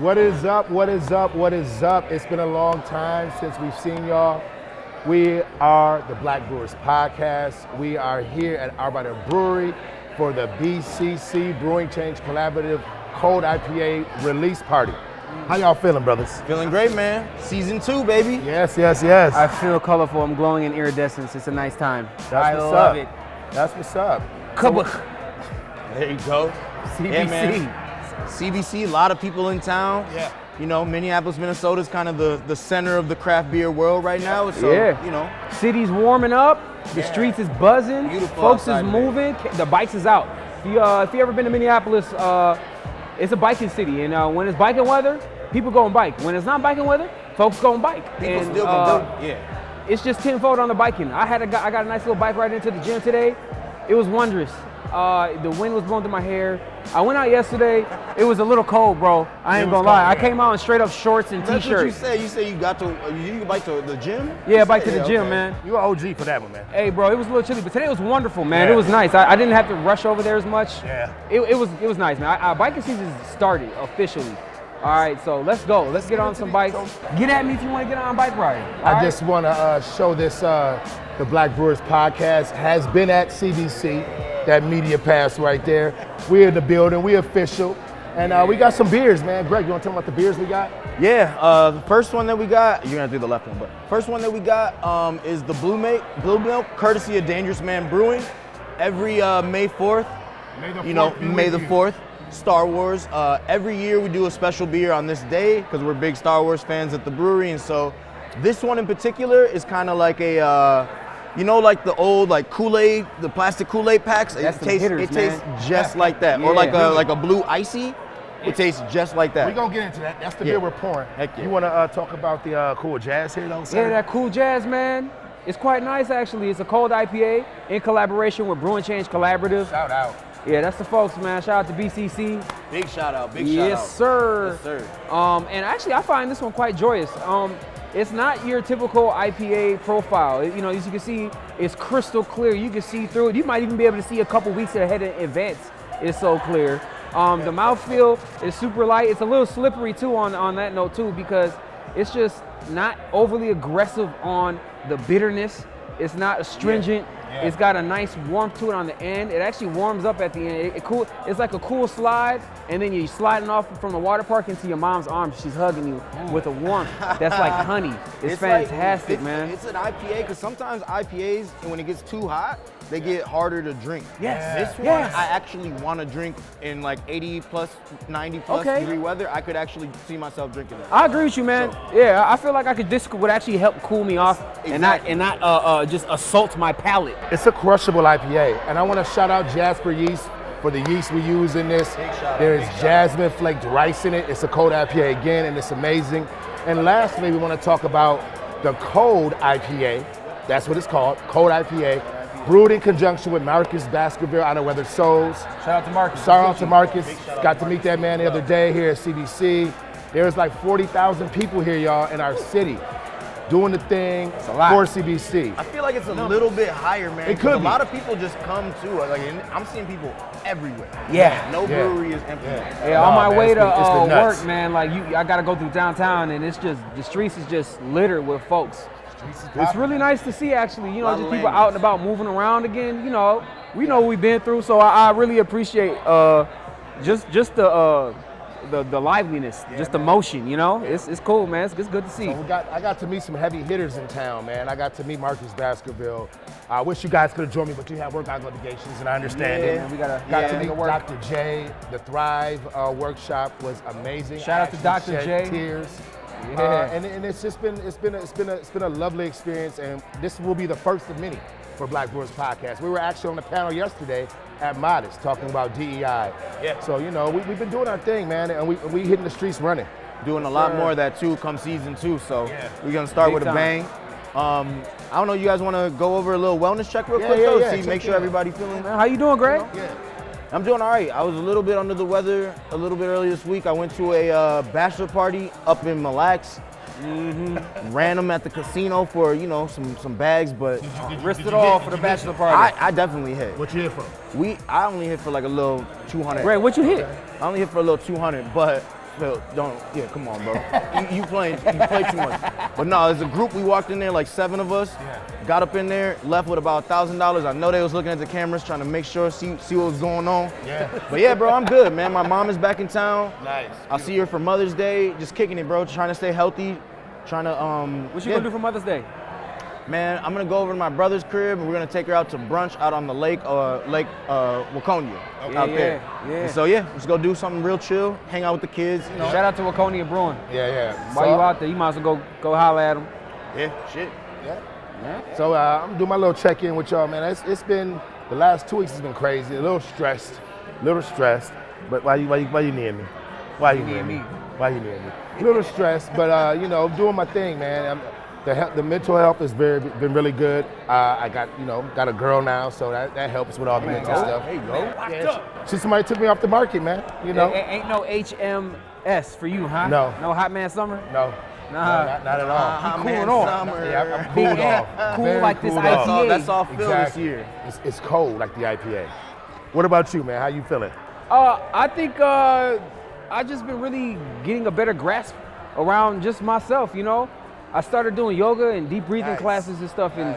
What is up? What is up? What is up? It's been a long time since we've seen y'all. We are the Black Brewers Podcast. We are here at Arbeiter Brewery for the BCC Brewing Change Collaborative Cold IPA release party. How y'all feeling, brothers? Feeling great, man. Season 2, baby. Yes. I feel colorful. I'm glowing in iridescence. It's a nice time. I love it. That's what's up. Kabuk. There you go. CBC. Yeah, man. CBC, a lot of people in town. Yeah. You know, Minneapolis, Minnesota is kind of the center of the craft beer world right now. So, you know. City's warming up. The streets is buzzing. Beautiful. Folks is moving. The bikes is out. If you ever been to Minneapolis, it's a biking city. And when it's biking weather, people go and bike. When it's not biking weather, folks go and bike. People and, still go It's just tenfold on the biking. I got a nice little bike ride into the gym today. It was wondrous. The wind was blowing through my hair. I went out yesterday. It was a little cold, bro. I ain't gonna lie. I came out in straight up shorts and That's t-shirt. what you say. You say you bike to the gym? Yeah, bike to the gym, man. You an OG for that one, man. Hey, bro, it was a little chilly, but today was wonderful, man. It was nice. I didn't have to rush over there as much. Yeah. It was nice, man. Biking season started officially. All right, so let's go. Let's get on some bikes. Get at me if you want to get on a bike ride. I just want to show this, the Black Brewers Podcast has been at CBC, that media pass right there. We're in the building, we official. And we got some beers, man. Greg, you want to tell me about the beers we got? Yeah, the first one that we got, you're going to do the left one, but first one that we got is the Blue Milk, courtesy of Dangerous Man Brewing. Every May 4th, May the 4th. Star Wars. Every year we do a special beer on this day because we're big Star Wars fans at the brewery, and so this one in particular is kind of like a, like the old Kool-Aid, the plastic Kool-Aid packs. That's It tastes just like that, or like a blue icy. It tastes just like that. We're gonna get into that. That's the beer we're pouring. Heck yeah. You want to talk about the cool jazz here, though, sir? Yeah, that cool jazz, man. It's quite nice, actually. It's a cold IPA in collaboration with Brewing Change Collaborative. Shout out. Yeah, that's the folks, man. Shout out to BCC. Big shout out. Yes, sir. Yes, sir. And actually, I find this one quite joyous. It's not your typical IPA profile. As you can see, it's crystal clear. You can see through it. You might even be able to see a couple weeks ahead in advance. It's so clear. The mouthfeel is super light. It's a little slippery too on that note too, because it's just not overly aggressive on the bitterness. It's not astringent. It's got a nice warmth to it on the end. It actually warms up at the end. It's like a cool slide, and then you're sliding off from the water park into your mom's arms. She's hugging you with a warmth that's like honey. It's fantastic, man. It's an IPA because sometimes IPAs, when it gets too hot, they get harder to drink. Yes. This one, I actually want to drink in like 80 plus, 90 plus degree weather. I could actually see myself drinking that. I agree with you, man. I feel like this would actually help cool me off and not just assault my palate. It's a crushable IPA, and I want to shout out Jasper Yeast for the yeast we use in this. There's jasmine flaked rice in it. It's a cold IPA again, and it's amazing. And lastly, we want to talk about the cold IPA. That's what it's called, cold IPA. Brewed in conjunction with Marcus Baskerville out of Weathered Souls. Shout out to Marcus. Shout out to Marcus. Got to meet that man the other day here at CBC. There's like 40,000 people here, y'all, in our city doing the thing for CBC. I feel like it's a little bit higher, man. It could a be. lot of people just come to it. Like, I'm seeing people everywhere. Yeah. No brewery is empty. On my way to it's the nuts. work, man, I gotta go through downtown, and it's just, the streets is just littered with folks. It's really nice to see, actually, just people out and about moving around again. We know what we've been through, so I really appreciate just the liveliness, just the motion. It's cool, man. It's good to see. So I got to meet some heavy hitters in town, man. I got to meet Marcus Baskerville. I wish you guys could have joined me, but you have work obligations, and I understand it. We got to meet Dr. J. The Thrive workshop was amazing. Shout out to Dr. J. Tears. And it's just been a lovely experience, and this will be the first of many for Black Brewers Podcast. We were actually on the panel yesterday at Modest talking about DEI. Yeah. So we've been doing our thing, man, and we hitting the streets running. Doing a lot more of that too come season 2. So we're gonna start with a bang. I don't know, you guys want to go over a little wellness check real quick though? See, make sure everybody feeling. How you doing, Greg? I'm doing all right. I was a little bit under the weather a little bit earlier this week. I went to a bachelor party up in Mille Lacs. Ran them at the casino for some bags, but Risked it all for the bachelor party. I definitely hit. What you here for? I only hit for like a little 200. Greg, what you hit? I only hit for a little 200, but Phill, come on, bro. you play too much. But no, as a group, we walked in there like 7 of us. Yeah. Got up in there, left with about $1,000. I know they was looking at the cameras, trying to make sure, see what was going on. Yeah. But yeah, bro, I'm good, man. My mom is back in town. Nice. I'll see her for Mother's Day. Just kicking it, bro. Trying to stay healthy. Trying to What you gonna do for Mother's Day? Man, I'm gonna go over to my brother's crib and we're gonna take her out to brunch out on the lake Waconia out there. Yeah. And so let's go do something real chill, hang out with the kids. You know. Shout out to Waconia Brewing. Yeah. While you out there, you might as well go holler at them. Yeah, shit. Yeah. So I'm doing my little check-in with y'all, man. It's been, the last 2 weeks has been crazy, a little stressed. But why you near me? Why you near me? Why you near me? A little stressed, but doing my thing, man. The mental health has been really good. I got a girl now, so that helps with all the mental stuff. There you go. Yeah, somebody took me off the market, man. Ain't no HMS for you, huh? No. No Hot Man Summer? No. Nah. Not at all. Cooling off. I'm cooled off. Cool Very like this cooled IPA. off. That's all Phill this Exactly. year. It's cold like the IPA. What about you, man? How you feeling? I think I just been really getting a better grasp around just myself, I started doing yoga and deep breathing classes and stuff, and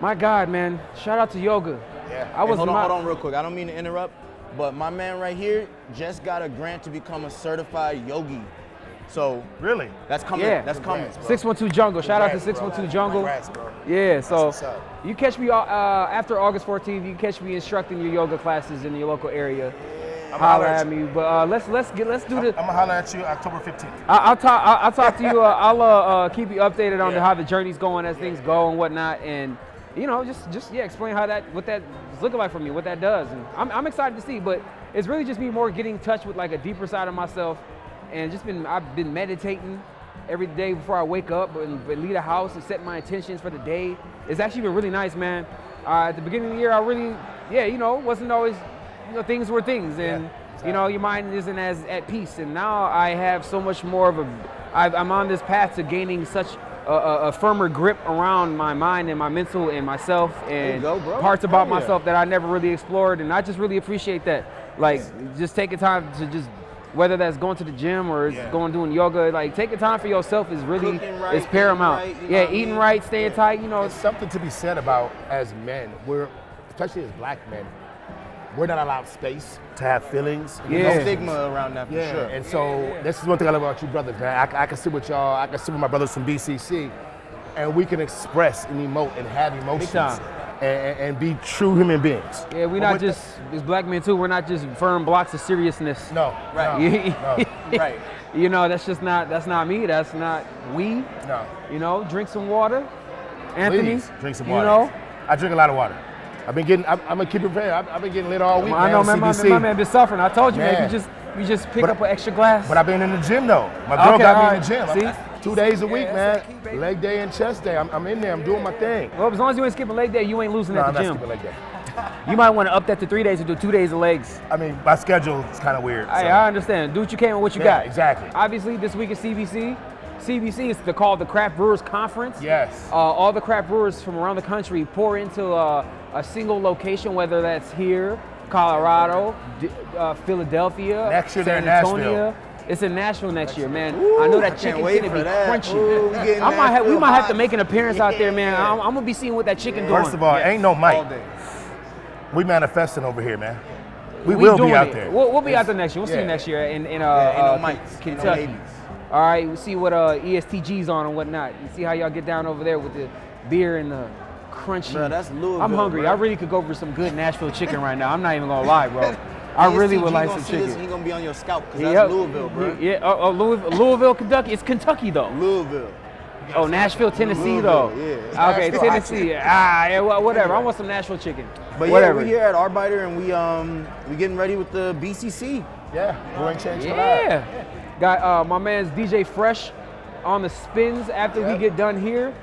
my God, man, shout out to yoga. Yeah. I was hold on real quick. I don't mean to interrupt, but my man right here just got a grant to become a certified yogi. So Really? that's coming. Yeah. That's coming. 612 Jungle. Shout out to Congrats, bro. 612 Jungle. Congrats, bro. Yeah, so what's up. you catch me after August 14th. You can catch me instructing your yoga classes in your local area. Holler at me, but let's do the. I'm gonna holler at you October 15th. I'll talk to you. I'll keep you updated on how the journey's going as things go and whatnot, and just explain what that is looking like for me, what that does, and I'm excited to see. But it's really just me more getting in touch with like a deeper side of myself, and I've been meditating every day before I wake up and leave the house and set my intentions for the day. It's actually been really nice, man. At the beginning of the year, I really wasn't always. Things were things, and your mind isn't as at peace. And now I have so much more of I'm on this path to gaining such a firmer grip around my mind and my mental and myself and parts about myself that I never really explored. And I just really appreciate that. Like, just taking time to just, whether that's going to the gym or doing yoga, like taking time for yourself is really is paramount. Eating right, staying tight. There's something to be said about as men. Especially as black men. We're not allowed space to have feelings. No stigma around that for sure. And so this is one thing I love about you brothers, man. I can sit with y'all, I can sit with my brothers from BCC, and we can express and emote and have emotions and be true human beings. Yeah, we're not just, as black men too, we're not just firm blocks of seriousness. No. Right. Right. That's not me, that's not we. No. Drink some water. Anthony. Please, drink some water. I drink a lot of water. I'm gonna keep it real. I've been getting lit all week, I know, man. My man been suffering. I told you, man. You just pick up an extra glass. But I've been in the gym though. My girl got me in the gym. See? 2 days a week, man. Leg day and chest day. I'm in there. I'm doing my thing. Well, as long as you ain't skipping leg day, you ain't losing at the gym. I'm not skipping leg day. You might want to up that to 3 days and do 2 days of legs. I mean, my schedule is kind of weird. I understand. Do what you can with what you got. Exactly. Obviously, this week is CBC. CBC is called the Craft Brewers Conference. Yes. All the craft brewers from around the country pour into a single location, whether that's here, Colorado, Philadelphia, next year San they're in Antonio. Nashville. It's in Nashville next year, man. Ooh, I know that I chicken's can't wait gonna for be that. crunchy. Ooh, we might have to make an appearance out there, man. I'm gonna be seeing what that chicken doing. First of all, ain't no mic. We manifesting over here, man. We will be out there. We'll be out there next year. We'll see you next year in Kentucky. All right, we'll see what ESTG's on and whatnot. And see how y'all get down over there with the beer and the crunchy. Bro, that's Louisville. I'm hungry. Bro. I really could go for some good Nashville chicken right now. I'm not even gonna lie, bro. I really would like some chicken. He's gonna be on your scalp because that's Louisville, bro. Yeah, Louisville, Kentucky. It's Kentucky though. Louisville. Oh, Nashville, Tennessee though. Yeah. Okay, Tennessee. Whatever. I want some Nashville chicken. But whatever. We're here at Arbiter and we getting ready with the BCC. Yeah, Brewing Change Collab. Yeah. Got my man's DJ Fresh on the spins after we get done here,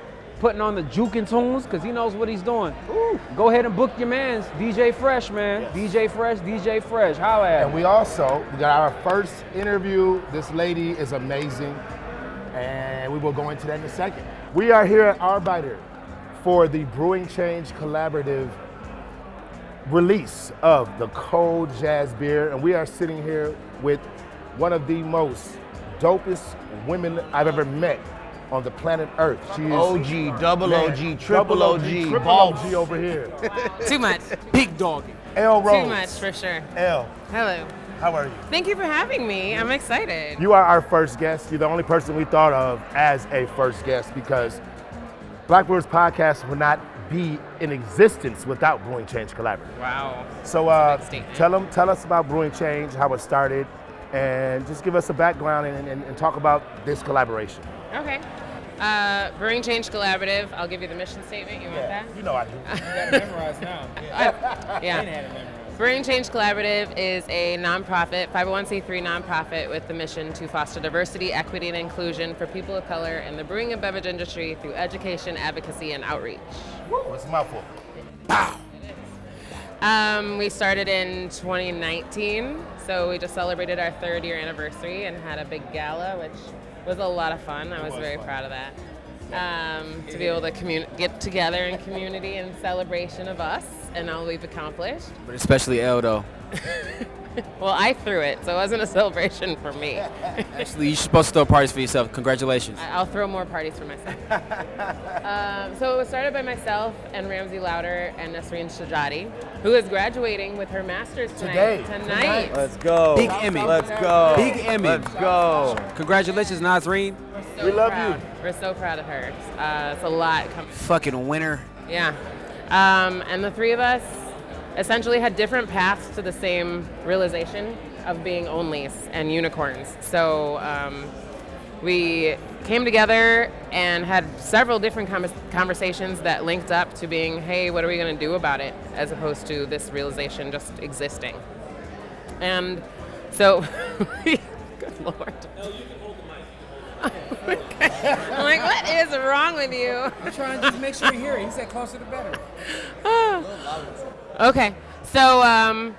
putting on the juking tunes because he knows what he's doing. Ooh. Go ahead and book your man's DJ Fresh, man. Yes. DJ Fresh. Holla at him. And we got our first interview. This lady is amazing, and we will go into that in a second. We are here at Arbiter for the Brewing Change Collaborative release of the cold jazz beer, and we are sitting here with one of the most dopest women I've ever met on the planet Earth. She is OG, double OG, triple OG, OG over here. Too much. Big doggy. L Rose. Too much, for sure. L, Hello. how are you? Thank you for having me. I'm excited. You are our first guest. You're the only person we thought of as a first guest because Black Brewers Podcast would not be in existence without Brewing Change Collaborative. Wow. So That's a big statement. tell us about Brewing Change, how it started, and just give us a background and talk about this collaboration. Okay. Brewing Change Collaborative. I'll give you the mission statement. You want that? You know I do. You got it memorized now. Yeah. Brewing Change Collaborative is a nonprofit, 501c3 nonprofit with the mission to foster diversity, equity, and inclusion for people of color in the brewing and beverage industry through education, advocacy, and outreach. What's a mouthful? We started in 2019, so we just celebrated our 3rd year anniversary and had a big gala, which was a lot of fun. I was very proud of that. To be able to get together in community and celebration of us and all we've accomplished. But especially L, though. Well, I threw it, so it wasn't a celebration for me. Actually, you're supposed to throw parties for yourself. Congratulations. I'll throw more parties for myself. So it was started by myself and Ramsey Louder and Nasreen Shajati, who is graduating with her master's tonight. Let's go. Big image. Let's go. Big image. Let's go. Congratulations, Nasreen. So We love proud. you. We're so proud of her. It's a lot. Fucking winner. Yeah. And the three of us essentially had different paths to the same realization of being onlys and unicorns. So we came together and had several different conversations that linked up to being, hey, what are we going to do about it, as opposed to this realization just existing. And so, good Lord. I'm like, what is wrong with you? I'm trying to just make sure you hear it. He said closer the better. Okay, so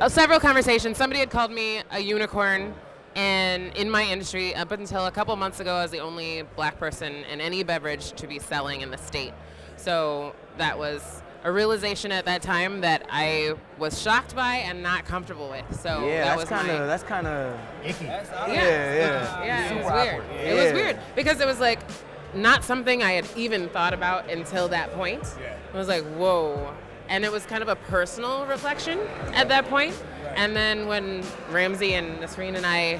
several conversations. Somebody had called me a unicorn, and in my industry, up until a couple months ago, I was the only black person in any beverage to be selling in the state. So that was a realization at that time that I was shocked by and not comfortable with. So Yeah, that that's kind of Icky. Yeah, it was Super weird. awkward. It was weird because it was like not something I had even thought about until that point. It was like, whoa. And it was kind of a personal reflection at that point. And then when Ramsey and Nasreen and I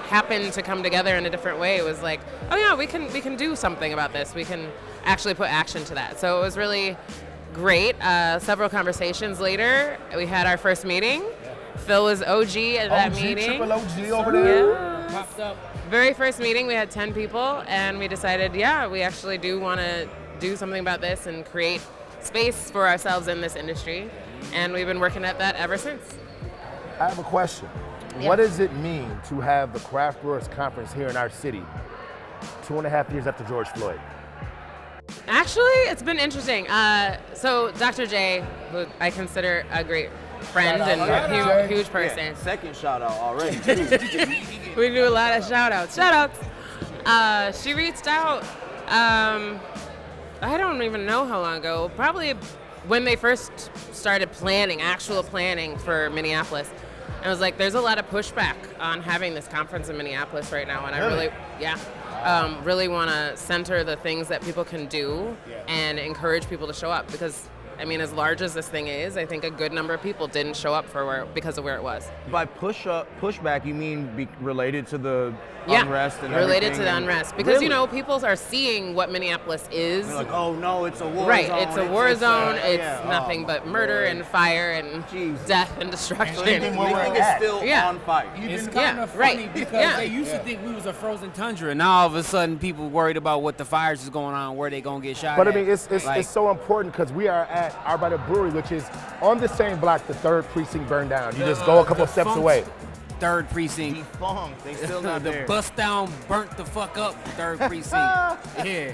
happened to come together in a different way, it was like, oh yeah, we can do something about this. We can actually put action to that. So it was really great. Several conversations later, we had our first meeting. Phill was OG at that meeting. Triple OG over there. Yeah. Popped up. Very first meeting, we had 10 people, and we decided, yeah, we actually do want to do something about this and create space for ourselves in this industry. And we've been working at that ever since. I have a question. Yeah. What does it mean to have the Craft Brewers Conference here in our city 2.5 years after George Floyd? Actually, it's been interesting. So Dr. J, who I consider a great friend and a huge person. Yeah, second shout out already. We do a lot of shout outs. She reached out, I don't even know how long ago, probably when they first started actual planning for Minneapolis. And I was like, there's a lot of pushback on having this conference in Minneapolis right now. And I really want to center the things that people can do and encourage people to show up, because I mean, as large as this thing is, I think a good number of people didn't show up because of where it was. By pushback, you mean related to the unrest and related everything? to the unrest. Because, you know, people are seeing what Minneapolis is. They're like, oh no, it's a war zone. Right, it's a war zone. It's yeah. nothing but murder and fire and death and destruction. They think it's still on fire. It's kind of funny right. because they used to think we was a frozen tundra. And now all of a sudden, people worried about what the fires is going on, where they gonna get shot But I at. mean, it's so important because we are at Arbiter Brewery, which is on the same block the 3rd precinct burned down. You just go a couple steps defunct away. 3rd precinct. Defunct. They still not The there. bust down burnt the fuck up 3rd precinct. Yeah,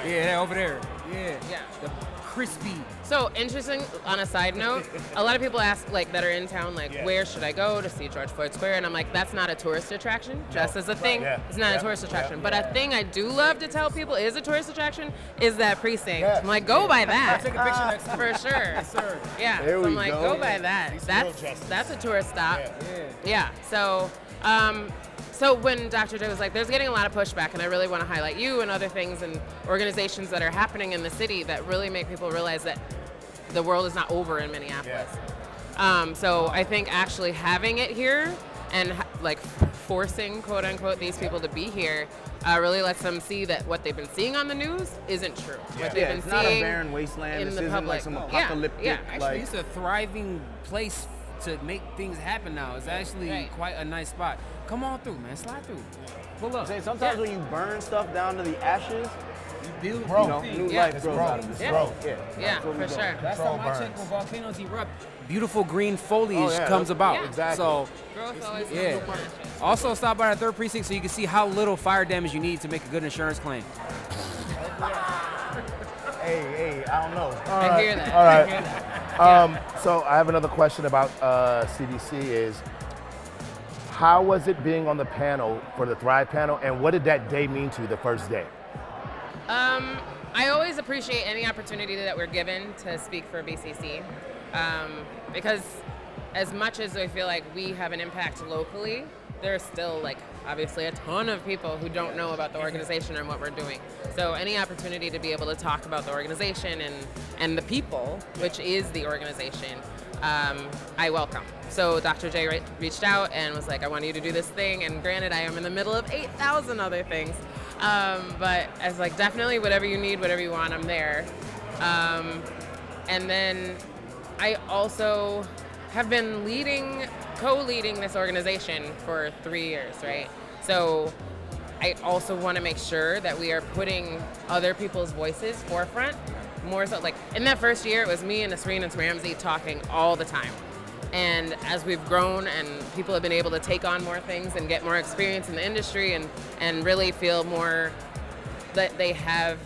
they're over there. Yeah. The crispy. So interesting. On a side note, a lot of people ask, like, that are in town, like, where should I go to see George Floyd Square? And I'm like, that's not a tourist attraction. Just as a thing, it's not a tourist attraction. But a thing I do love to tell people is a tourist attraction is that precinct. I'm like, go by that. Take a picture next time. For sure. Yes, sir. Yeah. There So I'm we like, go. go by that. That's a tourist stop. Yeah. So So when Dr. J was like, there's getting a lot of pushback, and I really want to highlight you and other things and organizations that are happening in the city that really make people realize that the world is not over in Minneapolis. So I think actually having it here and like forcing, quote unquote, these people to be here really lets them see that what they've been seeing on the news isn't true. What they've been it's seeing not a barren wasteland. in This the isn't public. like some apocalyptic. Yeah. Actually, it's a thriving place to make things happen now. It's actually quite a nice spot. Come on through, man. Slide through. Pull up. Sometimes when you burn stuff down to the ashes, You build new life grows out of this. Yeah, for sure. Last time I checked, when volcanoes erupt, beautiful green foliage comes about. Yeah. Exactly. So, Growth always yeah. Also, stop by the 3rd precinct so you can see how little fire damage you need to make a good insurance claim. Hey, I don't know. I hear that. All I right. hear that. So I have another question about CDC is, how was it being on the panel for the Thrive panel, and what did that day mean to you, the first day? I always appreciate any opportunity that we're given to speak for BCC, because as much as I feel like we have an impact locally, there's still like obviously a ton of people who don't know about the organization and what we're doing. So any opportunity to be able to talk about the organization and the people, which is the organization, I welcome. So Dr. J reached out and was like, I want you to do this thing. And granted, I am in the middle of 8,000 other things. But I was like, definitely whatever you need, whatever you want, I'm there. And then I also have been co-leading this organization for 3 years, right? So I also want to make sure that we are putting other people's voices forefront. More so, like in that first year, it was me and Nasreen and Ramsey talking all the time. And as we've grown and people have been able to take on more things and get more experience in the industry and really feel more that they have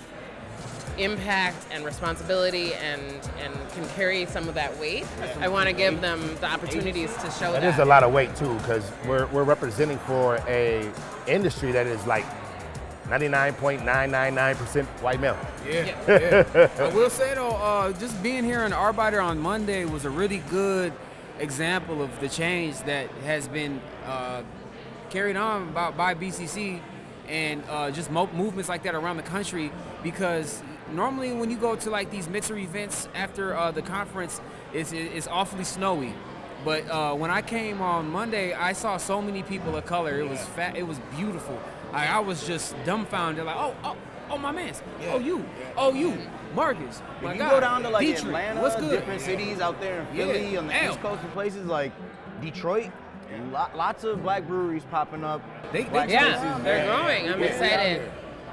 impact and responsibility and can carry some of that weight, I want to give them the opportunities to show that. That is a lot of weight too, because we're representing for a industry that is like 99.999% white male. Yeah. I will say though, just being here in Arbiter on Monday was a really good example of the change that has been carried on by BCC and just movements like that around the country, because normally when you go to like these mixer events after the conference, it's awfully snowy. But when I came on Monday, I saw so many people of color. It was it was beautiful. I was just dumbfounded, like, oh, my man's. Yeah. Oh, you, Marcus. If you go down to like Dietrich, Atlanta, what's good? different cities out there in Philly, on the East Coast, and places like Detroit, lots of black breweries popping up. They're growing. I'm excited.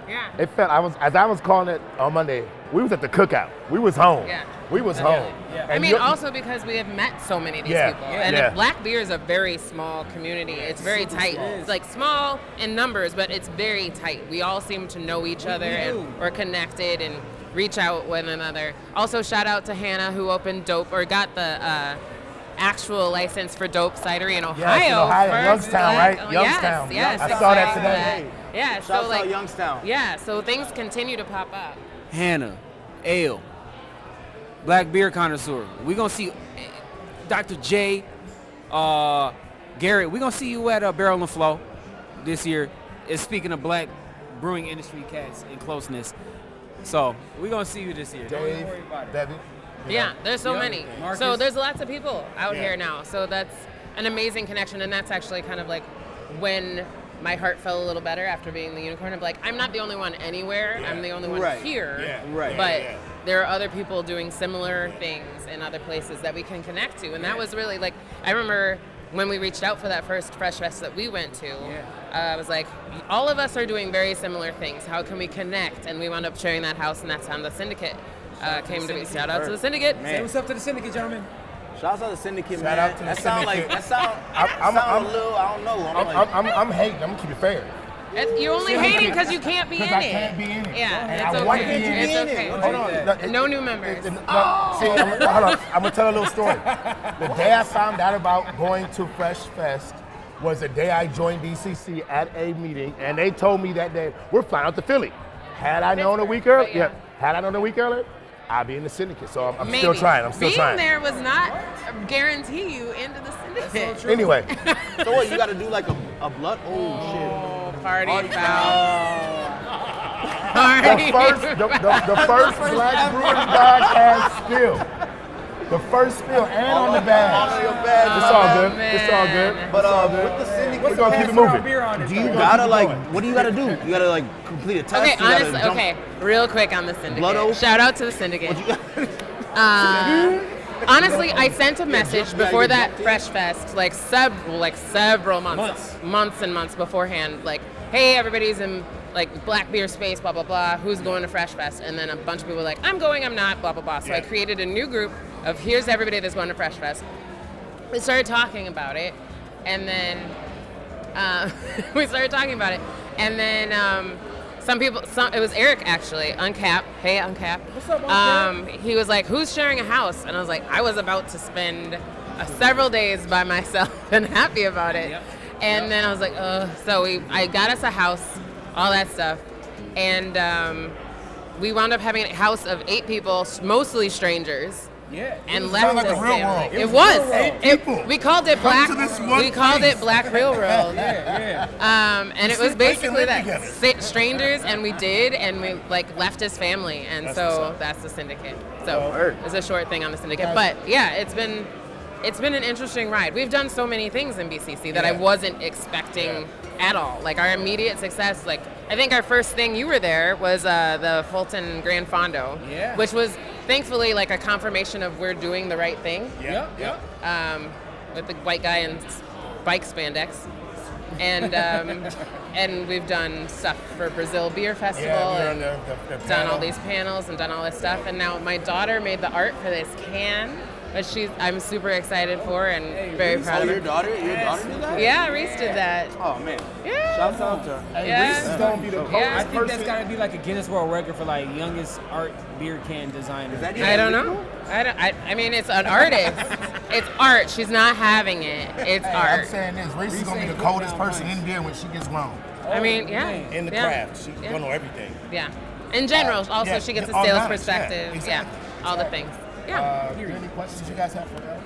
Yeah. It felt, as I was calling it on Monday, we was at the cookout. We was home. Yeah. We was home. Yeah. I mean, also because we have met so many of these people. And Black Beer is a very small community. It's very tight. Small. It's like small in numbers, but it's very tight. We all seem to know each other and we're connected and reach out one another. Also, shout out to Hannah, who opened got the actual license for Dope Cidery in Ohio. Yes, in Ohio, Youngstown, right? Oh, Youngstown. Yes, I saw that today. Yeah, Shout so out like Youngstown. Yeah, so things continue to pop up. Hannah, Ale, Black Beer Connoisseur. We're going to see Dr. J, Garrett. We're going to see you at Barrel and Flow this year. It's speaking of black brewing industry cats and closeness. So we're going to see you this year. Don't even worry about it. Debbie. Yeah, there's so many. Marcus. So there's lots of people out here now. So that's an amazing connection. And that's actually kind of like when my heart felt a little better after being the unicorn. I'm like, I'm not the only one anywhere. I'm the only one here. But there are other people doing similar things in other places that we can connect to. And that was really like, I remember when we reached out for that first Fresh Fest that we went to, I was like, all of us are doing very similar things. How can we connect? And we wound up sharing that house, and that's how the Syndicate came to be. Shout out to the Syndicate. Say what's up to the Syndicate, gentlemen. Shout out to the Syndicate, Shout man. out to the That sound Syndicate. like a little, I don't know. I'm hating. I'm gonna keep it fair. You're only hating because you can't be in it. I can't be in it. Yeah, And it's I want okay. to be in it. It's okay. Hold on. No new members. See, hold on. I'm gonna tell a little story. The day I found out about going to Fresh Fest was the day I joined BCC at a meeting, and they told me that day we're flying out to Philly. Had I known a week earlier, had I known a week earlier, I'd be in the Syndicate. So I'm still trying. I'm still trying. Being there was not guarantee you into the Syndicate. Anyway, So what? You got to do like a blood. Oh Party Party foul. the first Black Brewers Podcast spill. The first spill and on the bag. On your bag. It's all good. man. It's all good. But with the syndicate, We're gonna keep it moving. do you gotta like? What do you gotta do? You gotta like complete a test. Okay, you gotta honestly, jump- okay, real quick on the syndicate. Blood oath? Shout out to the syndicate. Honestly, I sent a message before that Fresh Fest, like several months and months beforehand, like, hey, everybody's in like Black Beer Space, blah, blah, blah, who's going to Fresh Fest? And then a bunch of people were like, I'm going, I'm not, blah, blah, blah. So I created a new group of here's everybody that's going to Fresh Fest. We started talking about it, and then it was Eric actually, Uncap. Hey, Uncap. What's up, Uncap? He was like, who's sharing a house? And I was like, I was about to spend several days by myself and happy about it. Yep. And then I was like, so I got us a house, all that stuff. And we wound up having a house of 8 people, mostly strangers. Yeah. And left like us the real there. world. It was. people. We called it Black. to this one We called place. it Black Railroad. Yeah. And it was They can basically live that together. strangers, and we like left his family, and so that's the syndicate. So it's a short thing on the syndicate, but yeah, it's been an interesting ride. We've done so many things in BCC that I wasn't expecting at all. Like our immediate success, like I think our first thing, you were there, was the Fulton Grand Fondo, which was thankfully like a confirmation of we're doing the right thing. Yep. With the white guy in bike spandex. And and we've done stuff for Brazil Beer Festival and done all these panels and done all this stuff. And now my daughter made the art for this can, which I'm super excited for and very proud of her. Your daughter did that? Yeah, Reese did that. Oh man. Yeah. Shouts out to her. Yeah. Reese is gonna be the Yeah. I coldest think that's person. got to be like a Guinness World Record for like youngest art beer can designer. Is that I don't know. I mean, it's an artist. It's art. She's not having it. It's I'm art. saying this. Reese is gonna be the coldest person in there when she gets grown. I mean, yeah. In the Yeah. craft, she's gonna know everything. Yeah. In general, also yeah, she gets a all sales knowledge, perspective. yeah, exactly. All the things. Yeah. Any questions you guys have for them?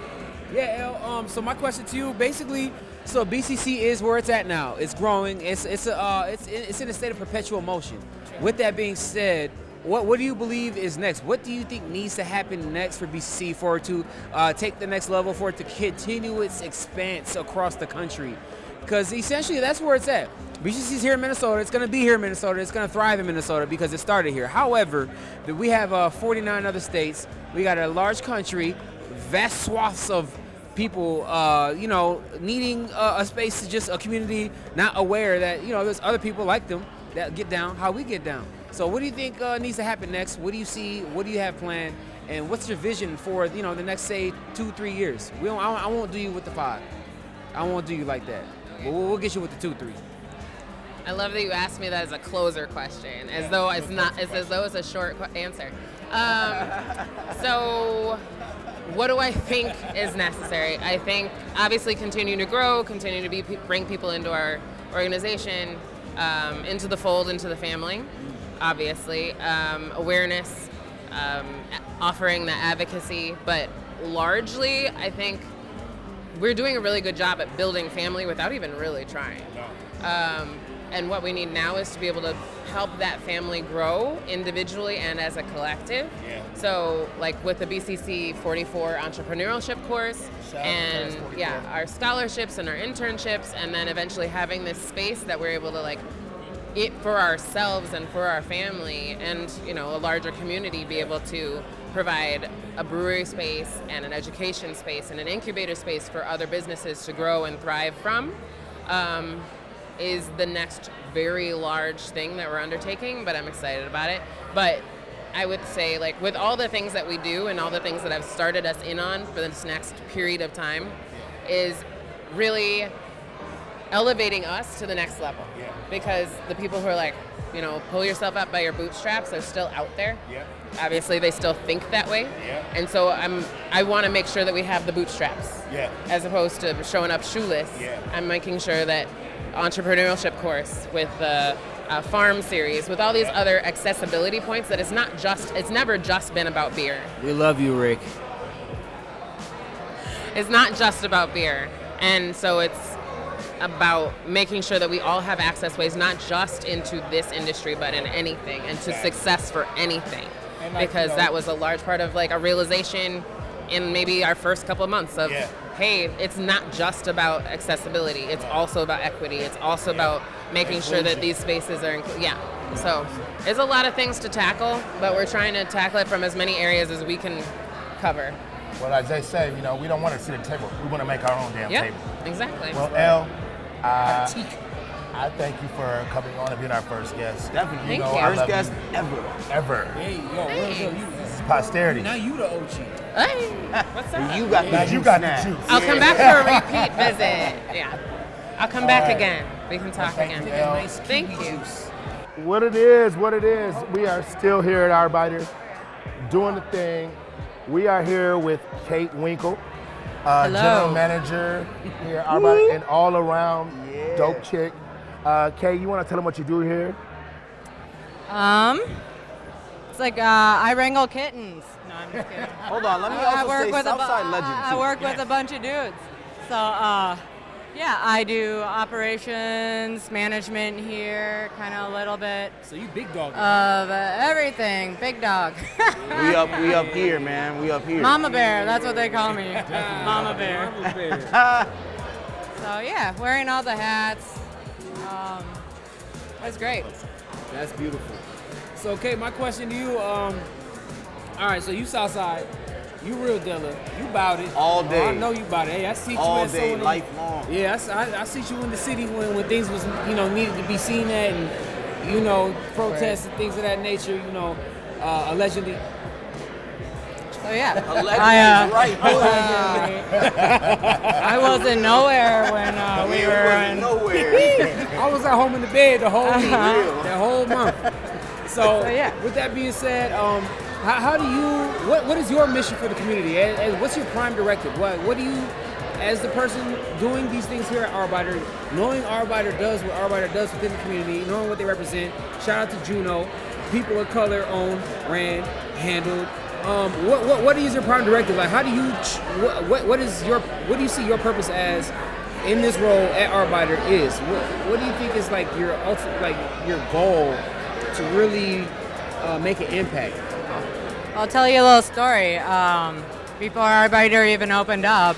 Yeah, El, so my question to you, basically, so BCC is where it's at now. It's growing. It's in a state of perpetual motion. With that being said, what do you believe is next? What do you think needs to happen next for BCC for it to take the next level, for it to continue its expanse across the country? Because essentially that's where it's at. BCC's here in Minnesota. It's going to be here in Minnesota. It's going to thrive in Minnesota because it started here. However, we have 49 other states. We got a large country, vast swaths of people, needing a space to just a community, not aware that, there's other people like them that get down how we get down. So what do you think needs to happen next? What do you see? What do you have planned? And what's your vision for, the next, say, 2-3 years? I won't do you with the 5. I won't do you like that. But we'll get you with the 2-3. I love that you asked me that as a closer question, as though it's a short answer. So what do I think is necessary? I think obviously continue to grow, continue to bring people into our organization, into the fold, into the family, obviously. Awareness, offering the advocacy, but largely I think we're doing a really good job at building family without even really trying. And what we need now is to be able to help that family grow individually and as a collective. Yeah. So like with the BCC 44 entrepreneurship course and our scholarships and our internships, and then eventually having this space that we're able to it for ourselves and for our family and a larger community, be able to provide a brewery space and an education space and an incubator space for other businesses to grow and thrive from. Is the next very large thing that we're undertaking, but I'm excited about it. But I would say, with all the things that we do and all the things that I've started us in on for this next period of time, is really elevating us to the next level. Yeah. Because the people who are pull yourself up by your bootstraps are still out there. Yeah. Obviously, they still think that way. Yeah. And so I want to make sure that we have the bootstraps. Yeah. As opposed to showing up shoeless. Yeah. I'm making sure that entrepreneurship course with the farm series, with all these other accessibility points, that it's never just been about beer. We love you, Rick. It's not just about beer. And so it's about making sure that we all have access ways, not just into this industry, but in anything, and to success for anything. Because that was a large part of like a realization in maybe our first couple of months of, hey, it's not just about accessibility. It's also about equity. It's also about making sure that these spaces are So there's a lot of things to tackle, but we're trying to tackle it from as many areas as we can cover. Well, as they say, we don't want to sit at a table. We want to make our own damn table. Exactly. Well, Elle, I thank you for coming on and being our first guest. Definitely. Thank you. First guest ever. Hey, yo, This is posterity. now you the OG. Hey, what's up? You got the juice now. juice. I'll come back for a repeat visit. Yeah. I'll come back again. We can talk again. you, Elle. Thank you. What it is. We are still here at Arbeiter, doing the thing. We are here with Kate Winkle, general manager here at Arbeiter, and all around dope chick. Kate, you want to tell them what you do here? It's like I wrangle kittens. No, I'm just kidding. Hold on, let me I also work say with Southside Legend I too. work with a bunch of dudes. So I do operations, management here, kind of a little bit So you big dog. of everything. Big dog. We up here, man. We up here. Mama Bear, that's what they call me. Mama Bear. So yeah, wearing all the hats. That's great. That's beautiful. So, okay, my question to you, all right, so you Southside, you real dealer, you bout it. All day. I know you bout it. Hey, I see you All at so day, many- lifelong. Yeah, I see you in the city when things was, needed to be seen at and, protests and things of that nature, allegedly. So yeah. Allegedly, I wasn't nowhere when we were in. nowhere. I was at home in the bed the whole week, that whole month. So, yeah. with that being said, how do you, what is your mission for the community? And what's your prime directive? What do you, as the person doing these things here at Arbeiter, knowing Arbeiter does what Arbeiter does within the community, knowing what they represent, shout out to Juno, people of color owned, ran, handled. What is your prime directive? Like, how do you, what do you see your purpose as in this role at Arbeiter is? What do you think is like your ultimate, like your goal to really make an impact? I'll tell you a little story. Before Arbeiter even opened up,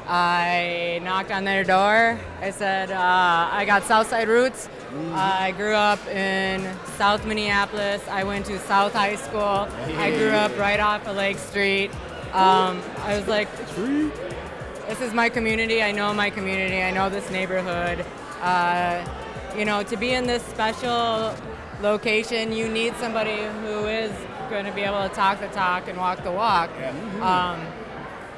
I knocked on their door. I said, I got Southside roots. I grew up in South Minneapolis. I went to South High School. I grew up right off of Lake Street. I was like, this is my community. I know my community. I know this neighborhood. To be in this special location, you need somebody who is going to be able to talk the talk and walk the walk.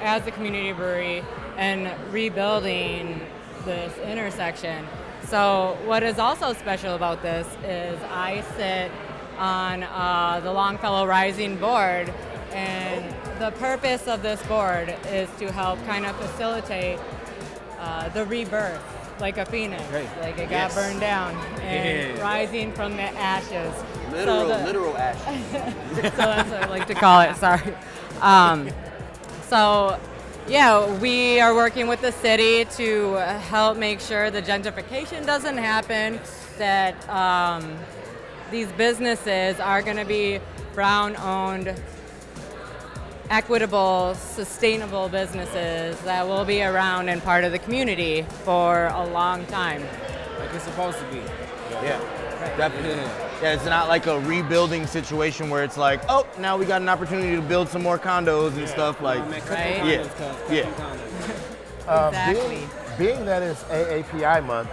As a community brewery and rebuilding this intersection. So what is also special about this is I sit on the Longfellow Rising board, and the purpose of this board is to help kind of facilitate the rebirth, like a phoenix, like it got burned down and rising from the ashes. Literal ashes. So that's what I like to call it, sorry. We are working with the city to help make sure the gentrification doesn't happen, that these businesses are going to be Brown-owned, equitable, sustainable businesses that will be around and part of the community for a long time. Like it's supposed to be. Yeah, definitely. Yeah, it's not like a rebuilding situation where it's like, oh, now we got an opportunity to build some more condos and stuff like. Right? Exactly. Being that it's AAPI month,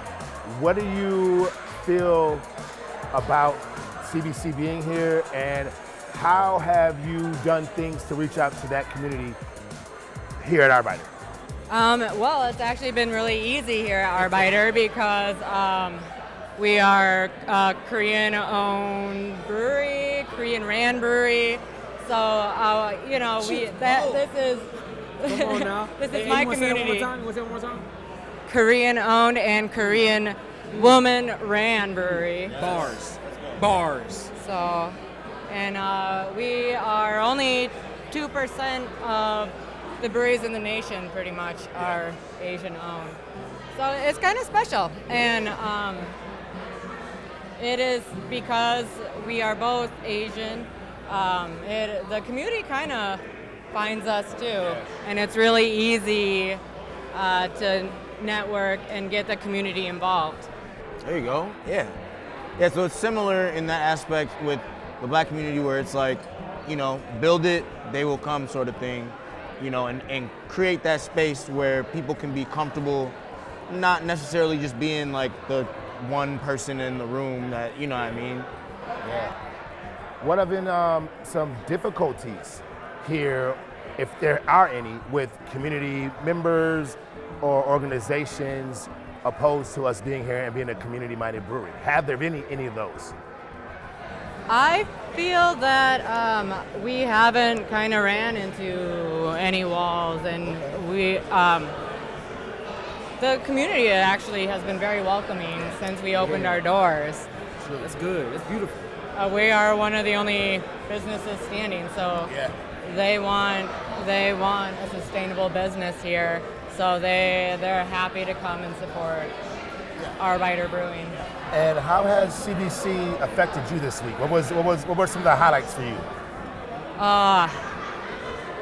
what do you feel about CBC being here, and how have you done things to reach out to that community here at Arbeiter? Well, it's actually been really easy here at Arbeiter because we are a Korean-owned brewery, Korean-ran brewery. So, this is Come on now. this is my community. What's that one more time? Korean-owned and Korean woman-ran brewery. Bars. So, and we are only 2% of the breweries in the nation pretty much are Asian owned. So it's kind of special. And it is because we are both Asian. The community kind of finds us too. And it's really easy to network and get the community involved. There you go. Yeah. Yeah, so it's similar in that aspect with the Black community where it's like, you know, build it, they will come sort of thing, you know, and create that space where people can be comfortable, not necessarily just being like the one person in the room that, you know what I mean? Yeah. What have been some difficulties here, if there are any, with community members or organizations opposed to us being here and being a community-minded brewery? Have there been any of those? I feel that we haven't kind of ran into any walls, and the community actually has been very welcoming since we opened our doors. That's good. That's beautiful. We are one of the only businesses standing, so they want a sustainable business here. So they're happy to come and support Arbeiter Brewing. And how has CBC affected you this week? What were some of the highlights for you?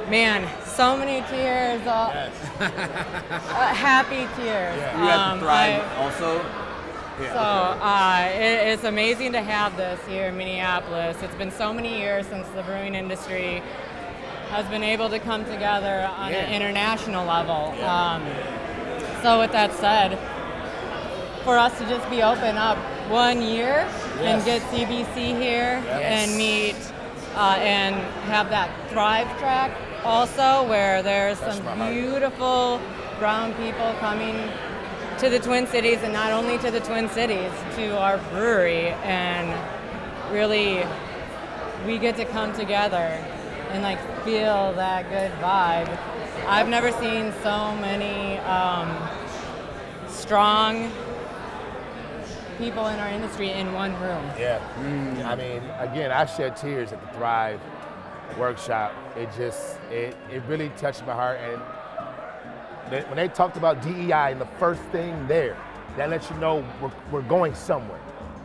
Man, so many tears. Happy tears. You have to thrive also. It's amazing to have this here in Minneapolis. It's been so many years since the brewing industry has been able to come together on an international level. So with that said, for us to just be open up 1 year and get CBC here and meet and have that Thrive track also, where there's some beautiful brown people coming to the Twin Cities, and not only to the Twin Cities, to our brewery, and really we get to come together and like feel that good vibe. I've never seen so many strong people in our industry in one room. Yeah. I mean, again, I shed tears at the Thrive workshop. It really touched my heart. And when they talked about DEI and the first thing there, that lets you know we're going somewhere.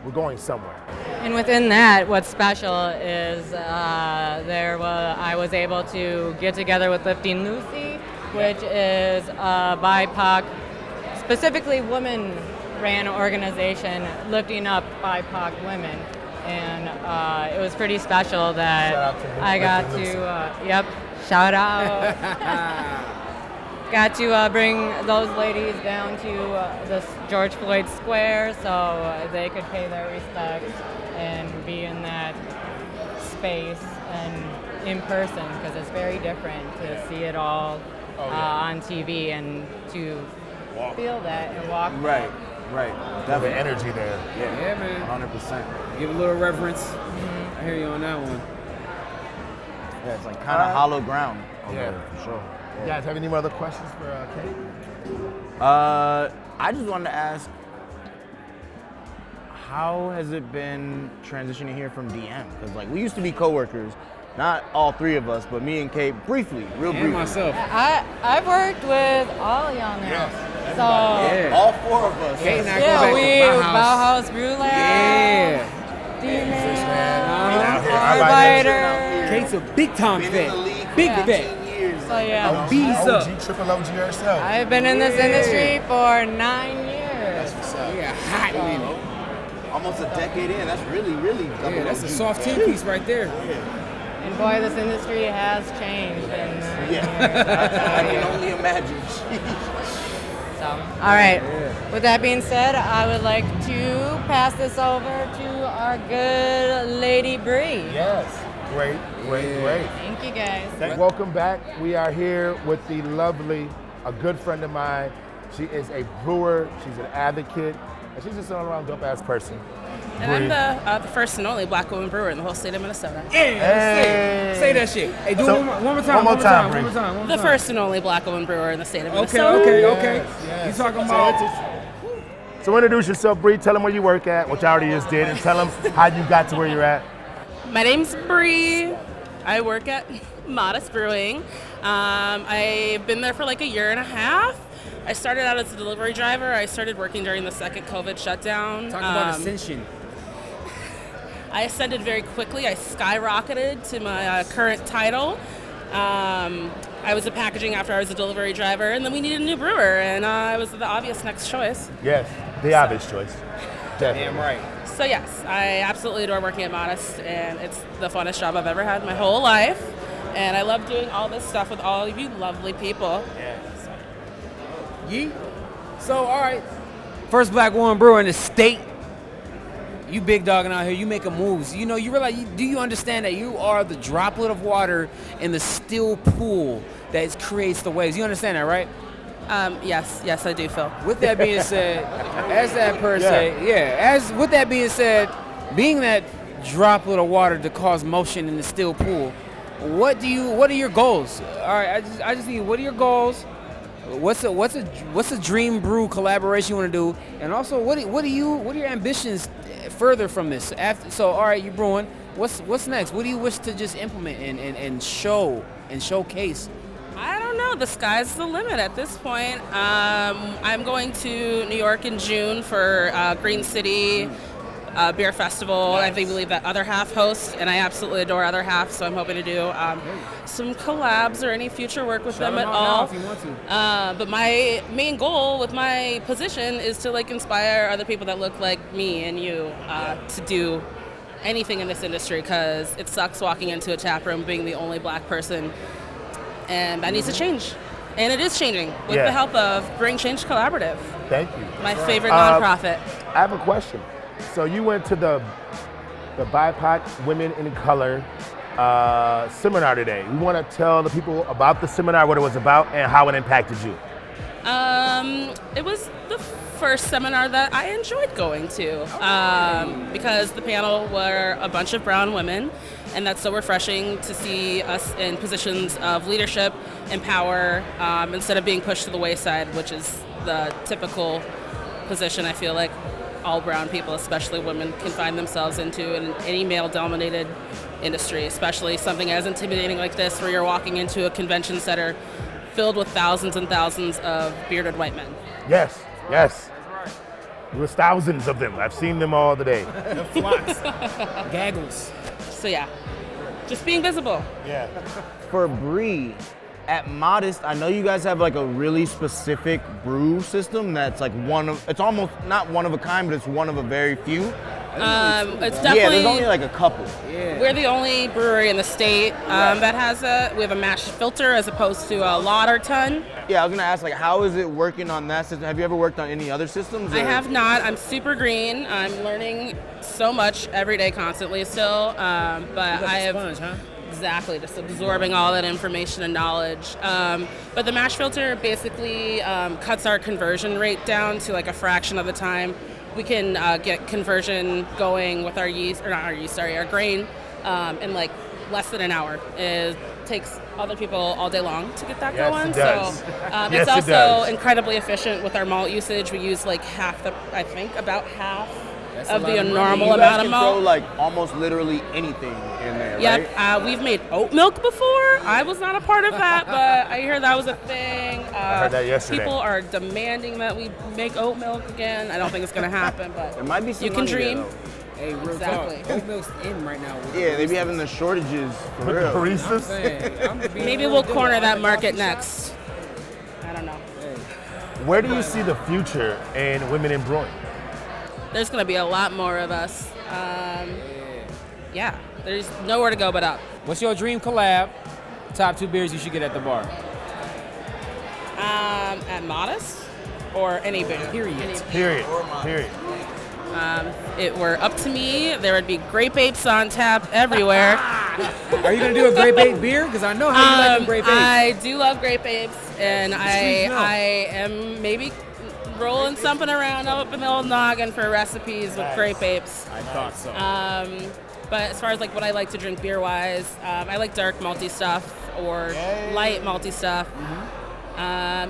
We're going somewhere. And within that, what's special is I was able to get together with Lifting Lucy, which is a BIPOC, specifically women-ran organization lifting up BIPOC women. And it was pretty special that I got to, shout out. Got to bring those ladies down to the George Floyd Square so they could pay their respects and be in that space and in person, because it's very different to see it all on TV and to feel that and walk Right. Definitely energy there. Yeah, man. 100%. Give a little reverence. I hear you on that one. Yeah, it's like kind of hollow ground. Yeah, for sure. You guys have any more other questions for Kate? I just wanted to ask, how has it been transitioning here from DM? Because like we used to be coworkers, not all three of us, but me and Kate briefly, real briefly. myself. I've worked with all y'all now. So all four of us. Kate and I go back we to Bauhaus Brew Lab. Arbeiter. Kate's a big time vet. Big vet. So yeah. OG, triple OG herself. I've been in this industry for 9 years. Yeah, hot minute. Almost a decade in. That's really Yeah, that's a soft 10 piece right there. And boy, this industry has changed. And I can only imagine. so, all right. With that being said, I would like to pass this over to our good Lady Bree. Yes. Great. Thank you, guys. Welcome back. We are here with the lovely, a good friend of mine. She is a brewer. She's an advocate. And she's just an all-around dope-ass person. And I'm the first and only Black woman brewer in the whole state of Minnesota. Yeah, say that shit. Hey, do it one more time. The first and only Black woman brewer in the state of Minnesota. Okay. Yes. You talking about? So introduce yourself, Bree. Tell them where you work at, which I already just did, and tell them how you got to where you're at. My name's Bree. I work at Modest Brewing. I've been there for like a year and a half. I started out as a delivery driver. I started working during the second COVID shutdown. Talk about ascension. I ascended very quickly. I skyrocketed to my current title. I was in packaging after I was a delivery driver, and then we needed a new brewer, and I was the obvious next choice. Yes, the obvious choice. Definitely. Damn right. So yes, I absolutely adore working at Modest, and it's the funnest job I've ever had in my whole life. And I love doing all this stuff with all of you lovely people. Yes. Yee. So, all right. First black woman brewer in the state. You big dogging out here. You making moves. You know, you realize, do you understand that you are the droplet of water in the still pool that creates the waves? You understand that, right? Yes, I do, Phill. With that being said, as that person, with that being said, being that droplet of water to cause motion in the still pool, what are your goals? All right, I just need, what are your goals? What's a dream brew collaboration you want to do? And also, what are your ambitions further from this? So, all right, you're brewing. What's next? What do you wish to just implement and show and showcase? I don't know. The sky's the limit at this point. I'm going to New York in June for Green City Beer Festival. Nice. I believe that Other Half hosts, and I absolutely adore Other Half, so I'm hoping to do some collabs or any future work with them at all. If you want to. But my main goal with my position is to inspire other people that look like me and you to do anything in this industry, because it sucks walking into a tap room being the only black person. And that needs to change. And it is changing with the help of Bring Change Collaborative. Thank you. My favorite nonprofit. I have a question. So you went to the BIPOC Women in Color seminar today. You want to tell the people about the seminar, what it was about, and how it impacted you? It was the first seminar that I enjoyed going to because the panel were a bunch of brown women, and that's so refreshing to see us in positions of leadership and power instead of being pushed to the wayside, which is the typical position I feel like all brown people, especially women, can find themselves into in any male-dominated industry, especially something as intimidating like this, where you're walking into a convention center filled with thousands and thousands of bearded white men. Yes. There's thousands of them. I've seen them all today. The flocks. Gaggles. So yeah, just being visible. Yeah. For Bree, at Modest, I know you guys have a really specific brew system that's it's almost not one of a kind, but it's one of a very few. It's definitely, there's only a couple. Yeah. We're the only brewery in the state that has we have a mash filter as opposed to a lauter ton. Yeah, I was gonna ask, how is it working on that system? Have you ever worked on any other systems? I have not. I'm super green. I'm learning so much every day, constantly still. But I have. Sponge, huh? Exactly, just absorbing all that information and knowledge. But the mash filter basically cuts our conversion rate down to a fraction of the time. We can get conversion going with our our grain in less than an hour. It takes other people all day long to get that going. It does. So Yes, it's it also does. incredibly efficient with our malt usage. We use about half of the normal amount of malt. Throw almost literally anything in there, Yep, right? we've made oat milk before. I was not a part of that, but I hear that was a thing. I heard that yesterday. People are demanding that we make oat milk again. I don't think it's going to happen, but There might be some you can money there, dream. though. Hey, real Exactly. talk. Oat milk's in right now. Yeah, they be having the shortages for real. Baristas? Maybe we'll corner that market next. I don't know. Where do you see the future in women in brewing? There's going to be a lot more of us. Yeah, there's nowhere to go but up. What's your dream collab? Top 2 beers you should get at the bar. At Modest or any beer? Period. Period. If it were up to me, there would be grape apes on tap everywhere. Are you gonna do a grape ape beer? Because I know how you like the grape apes. I do love grape apes, and streets know. I am maybe rolling something around up in the old noggin for recipes with grape apes. I thought so. But as far as what I like to drink beer-wise, I like dark malty stuff or light malty stuff.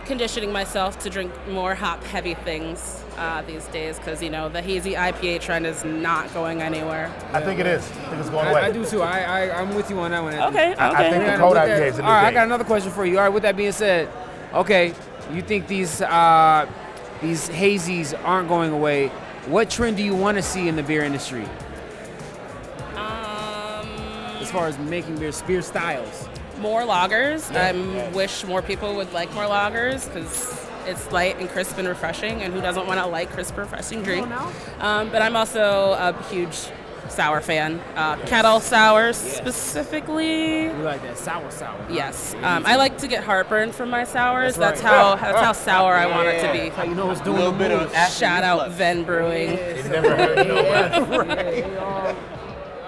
conditioning myself to drink more hop-heavy things these days because, you know, the hazy IPA trend is not going anywhere. I think it is. I think it's going away. I do too. I'm with you on that one. Okay. I think the cold IPA is a new All right, I thing. got another question for you. All right, with that being said, okay, you think these hazies aren't going away. What trend do you want to see in the beer industry? As far as making beer styles. More lagers. I wish more people would like more lagers because it's light and crisp and refreshing, and who doesn't want a light, crisp, refreshing drink? But I'm also a huge sour fan. Kettle sours specifically. You like that sour? Yes. I like to get heartburn from my sours. That's how sour I want it to be. How you know it's doing A little bit of Shout out Venn Brewing. It never heard nobody.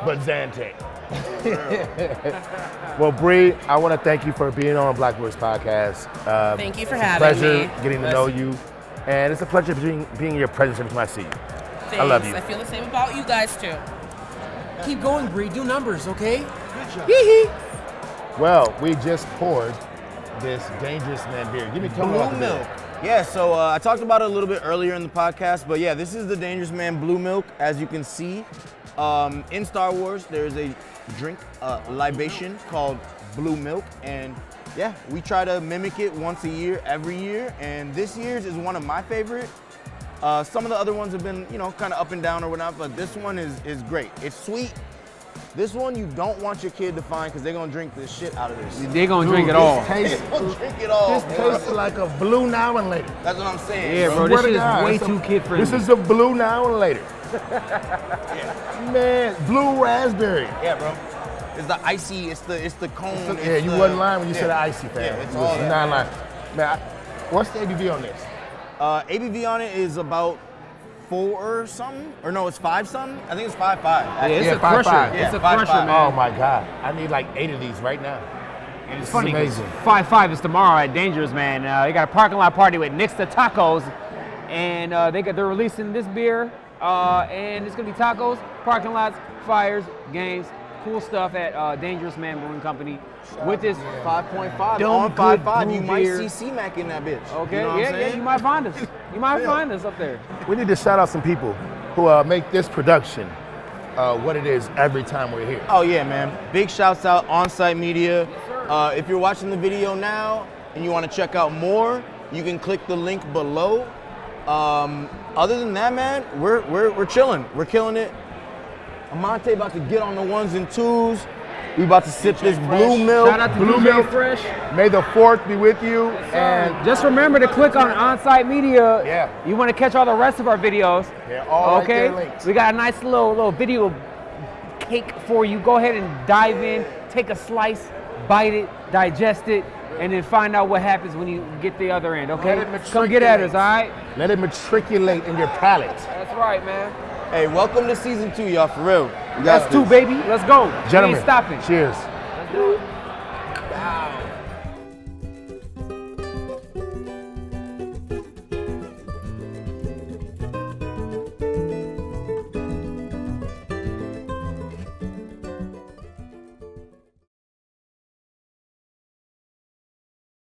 But Zante. Well, Bree, I want to thank you for being on Black Brewers Podcast. Thank you for it's a having pleasure me. getting to know you, and it's a pleasure being in your presence every time I see you. Thanks. I love you. I feel the same about you guys too. Keep going, Bree. Do numbers, okay? Well, we just poured this Dangerous Man beer. Tell me about the Blue beer. Milk. Yeah, so I talked about it a little bit earlier in the podcast, but yeah, this is the Dangerous Man Blue Milk. As you can see, in Star Wars, there's a drink, libation called Blue Milk, and yeah, we try to mimic it once a year, every year, and this year's is one of my favorite. Some of the other ones have been, you know, kind of up and down or whatnot, but this one is great. It's sweet. This one you don't want your kid to find because they're gonna drink the shit out of this. They're gonna drink it all. Tastes, They're gonna drink it all. this bro. tastes like a Blue Now and Later. That's what I'm saying. Yeah, bro. Swear This to shit God, is way it's too kid friendly. This is a Blue Now and Later. Man, blue raspberry. Yeah, bro. It's the icy. It's the cone. Yeah, you wasn't lying when you said icy, fam. Yeah, it's You all was that. not lying. Man, what's the ABV on this? ABV on it is about 4 or something, or no, it's 5 something. I think it's 5.5. Yeah, it's Yeah, a crusher. 5.5. It's a Yeah, 5.5. crusher, man. Oh my God, I need like 8 of these right now. And it's This funny is 'cause amazing. 5-5 is tomorrow at Dangerous Man. They got a parking lot party with Nick's the Tacos, and they're releasing this beer, and it's gonna be tacos, parking lots, fires, games, cool stuff at Dangerous Man Brewing Company. With this 5.5 Dumb on good 5.5, you brew might beer. see C-Mac in that bitch. Okay, You know what I'm yeah, saying? you might find us. You might find us up there. We need to shout out some people who make this production what it is every time we're here. Oh yeah, man. Big shouts out On-Site Media. If you're watching the video now and you want to check out more, you can click the link below. Other than that, man, we're chilling. We're killing it. Amante about to get on the 1s and 2s. We about to sip this Blue Milk. Shout out to Blue DJ Milk. Fresh. May the 4th be with you. And Just remember to click on On-Site Media. Yeah. You want to catch all the rest of our videos. they're all Okay. right there linked. We got a nice little video cake for you. Go ahead and dive in, take a slice, bite it, digest it, and then find out what happens when you get the other end. Okay. Let it Come get at us, all right? Let it matriculate in your palate. That's right, man. Hey, welcome to season 2, y'all, for real. We got That's 2, this. baby. Let's go. We Gentlemen, ain't stopping. cheers.